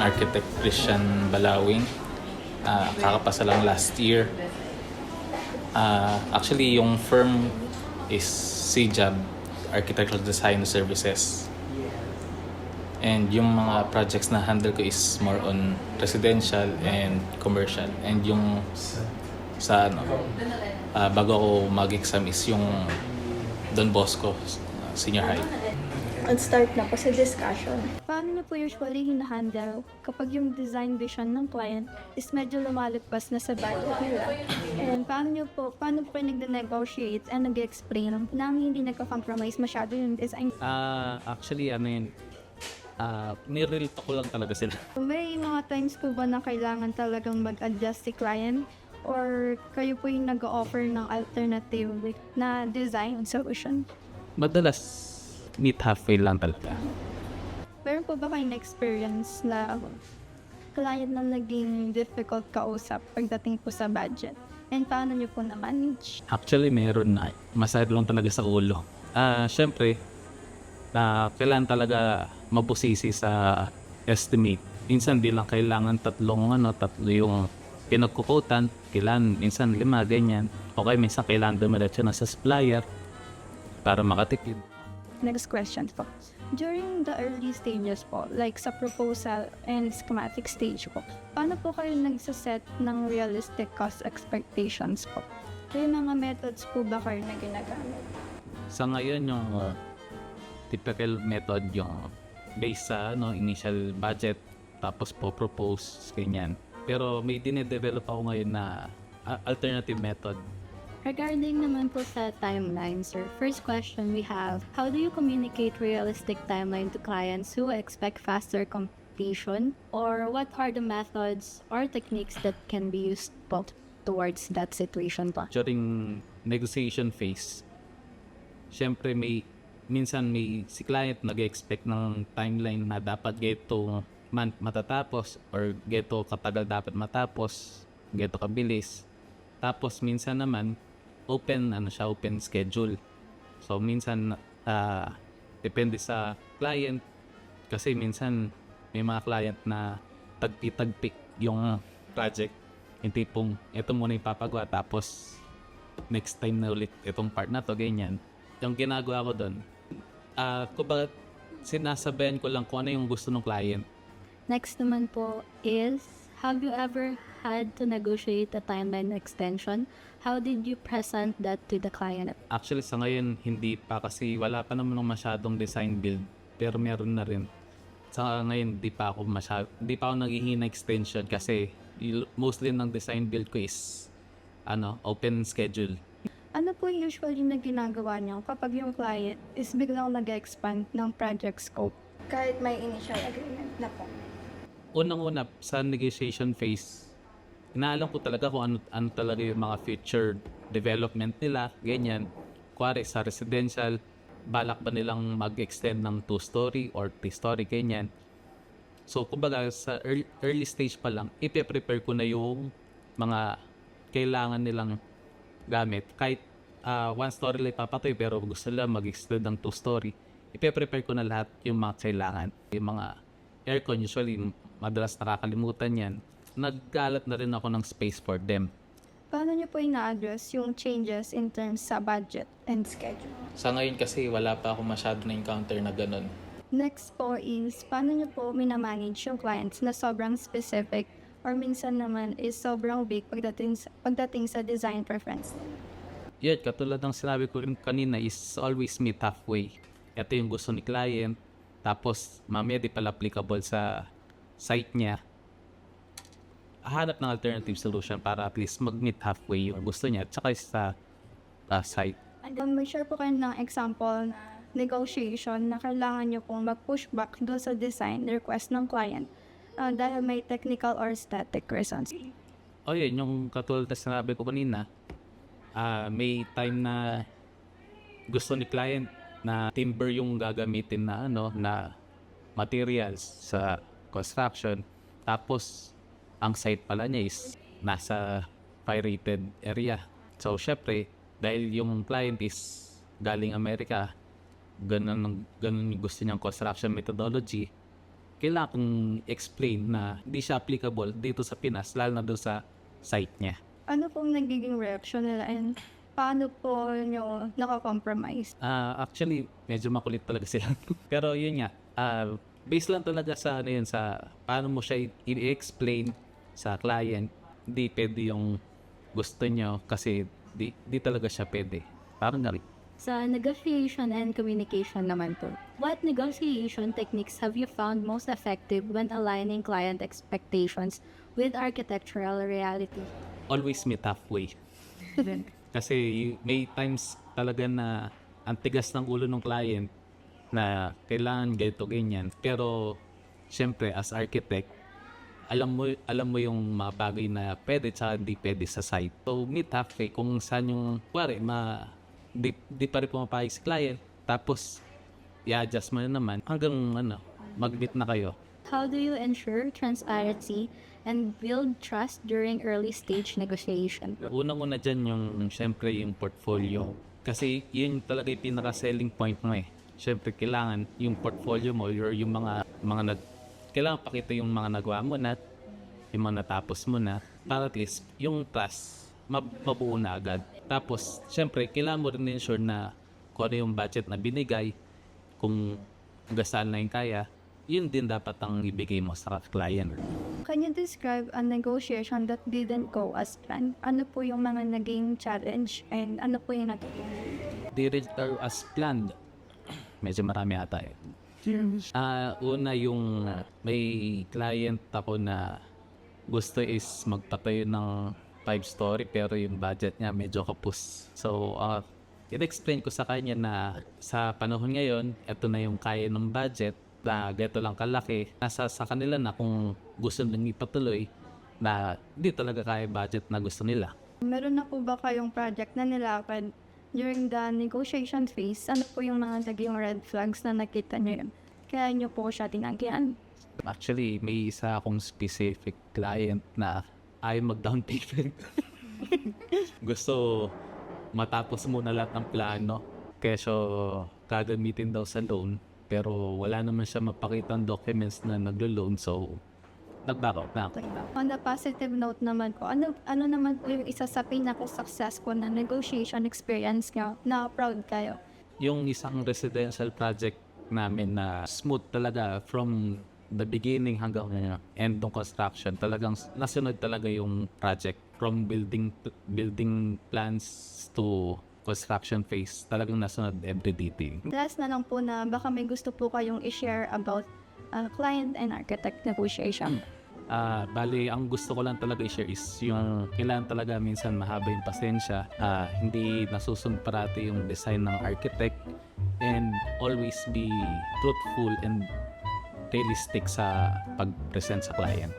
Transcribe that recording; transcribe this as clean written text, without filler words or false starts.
Architect Christian Balawing. Kakapasa lang last year. Actually, yung firm is CJAB, Architectural Design Services. And yung mga projects na handle ko is more on residential and commercial. And yung sa bago ako mag-exam is yung Don Bosco Senior High. Let's start na po sa discussion. Paano niyo po usually hinahandle kapag yung design vision ng client is medyo lumalagpas na sa budget nila? And paano po nag-negotiate and nag-explain na hindi nagka-compromise masyado yung design? Actually, nirelate ko lang talaga sila. May mga times po ba na kailangan talagang mag-adjust si client? Or kayo po yung nag-offer ng alternative na design solution? Madalas, meet halfway lang talaga. Meron po ba kayong experience na client na naging difficult kausap pagdating po sa budget? And paano niyo po na-manage? Actually, meron na. Masayad lang talaga sa ulo. Siyempre, kailangan talaga mabusisi sa estimate. Minsan di lang kailangan tatlo yung pinagkukutan. Kailangan minsan 5, ganyan. Okay, minsan kailangan dumiretso na sa supplier para makatipid. Next question po. During the early stages po, like sa proposal and schematic stage po, paano po kayo nagsaset ng realistic cost expectations po? Kaya mga methods po ba kayo na ginagamit? Sa ngayon, yung typical method yung based sa initial budget, tapos propose, ganyan. Pero may dinedevelop ako ngayon na alternative method. Regarding naman po sa timeline, sir, first question we have, how do you communicate realistic timeline to clients who expect faster completion? Or what are the methods or techniques that can be used po towards that situation po? During negotiation phase, syempre minsan si client nag-expect ng timeline na dapat ganito month matatapos or ganito katagal dapat matapos, ganito kabilis. Tapos minsan naman open schedule. So minsan depende sa client kasi minsan may mga client na tagpi-tagpi yung project. Yung tipong ito muna yung papagawa tapos next time na ulit itong part na to, ganyan. Yung ginagawa ko doon, kumbaga sinasabayan ko lang kung ano yung gusto ng client. Next naman po is, have you ever had to negotiate a timeline extension? How did you present that to the client? Actually, sa ngayon, hindi pa kasi wala pa naman masyadong design build. Pero meron na rin. Sa ngayon, hindi pa ako naghihingi ng extension kasi mostly ng design build ko is open schedule. Ano po yung usually na ginagawa niyo kapag yung client is biglang nag-expand ng project scope? Kahit may initial agreement na po. Unang-una, sa negotiation phase, inaalam ko talaga kung ano talaga yung mga future development nila, ganyan. Kuwari sa residential, balak ba nilang mag-extend ng 2-story or 3-story, ganyan. So, kumbaga, sa early stage pa lang, ipe-prepare ko na yung mga kailangan nilang gamit. Kahit 1-story lang papatoy, pero gusto nila mag-extend ng 2-story, ipe-prepare ko na lahat yung mga kailangan. Yung mga aircon, usually, madalas nakakalimutan yan. Naggalat na rin ako ng space for them. Paano niyo po ina-address yung changes in terms sa budget and schedule? Sa ngayon kasi wala pa ako masyado na encounter na ganun. Next po is, paano niyo po minamanage yung clients na sobrang specific or minsan naman is sobrang big pagdating sa design preference? Yun, katulad ng sinabi ko rin kanina is always meet halfway. Ito yung gusto ni client, tapos mamaya di pala applicable sa site niya. Hanap ng alternative solution para at least mag-meet halfway yung gusto niya at saka sa site. And mag-share po kayo ng example na negotiation na kailangan nyo pong mag-push back doon sa design request ng client dahil may technical or static reasons. O yun, yung katulad na sinabi ko kanina, may time na gusto ni client na timber yung gagamitin na materials sa construction. Tapos, ang site pala niya is nasa fire-rated area. So, syempre, dahil yung client is galing Amerika, ganun yung gusto niyang construction methodology, kailangan kong explain na hindi siya applicable dito sa Pinas, lalo na doon sa site niya. Ano pong nagiging reaction nila and paano po nyo nakakompromise? Actually, medyo makulit talaga sila. Pero yun nga, based lang talaga sa ano yun, sa paano mo siya i-explain sa client. Hindi pwede yung gusto nyo kasi di talaga siya pwede. Parang gari. Sa negotiation and communication naman po, what negotiation techniques have you found most effective when aligning client expectations with architectural reality? Always meet halfway. Kasi may times talaga na ang tigas ng ulo ng client na kailangan ganito ganyan. Pero syempre as architect, alam mo yung mga bagay na pwede tsaka hindi pwede sa site. So meet halfway kung saan yung kuwari di pa rin pumapayag si client, tapos i-adjust mo na naman hanggang mag-meet na kayo. How do you ensure transparency and build trust during early stage negotiation? Unang-una dyan yung syempre yung portfolio. Kasi yun talaga yung pinaka-selling point mo eh. Syempre kailangan yung portfolio mo or yung kailangan pakita yung mga nagawa mo na, yung mga natapos mo na, para at least yung trust mabuo na agad. Tapos syempre kailangan mo rin ensure na kung ano yung budget na binigay, kung hanggang saan na yung kaya, yun din dapat ang ibigay mo sa client. Can you describe a negotiation that didn't go as planned? Ano po yung mga naging challenge and ano po yung naging? Didn't go as planned. Medyo marami ata eh. Una yung may client ako na gusto is magpatayo ng 5-story pero yung budget niya medyo kapos. So, i-explain ko sa kanya na sa panahon ngayon, ito na yung kaya ng budget na gato lang kalaki. Nasa sa kanila na kung gusto nang ipatuloy na hindi talaga kaya budget na gusto nila. Meron na po ba kayong project na nilapan during the negotiation phase? Ano po yung mga naging red flags na nakita nyo yun? Kaya nyo po siya tinanggihan? Actually, may isa akong specific client na ayaw mag-down payment. Gusto matapos muna lahat ng plano. Keso gagamitin daw sa loan. Pero wala naman siya mapakita ng documents na naglo-loan. So, nag-back out na ako. On the positive note naman po, ano naman po yung isa sa pinaka-successful na negotiation experience nyo na proud kayo? Yung isang residential project namin na smooth talaga from the beginning hanggang end ng construction, talagang nasunod talaga yung project from building plans to construction phase. Talagang nasunod every detail. Last na lang po na baka may gusto po kayong i-share about client and architect negotiation. Bali, ang gusto ko lang talaga i-share is yung kailangan talaga minsan mahaba yung pasensya. Hindi nasusunod parati yung design ng architect, and always be truthful and realistic sa pag-present sa client.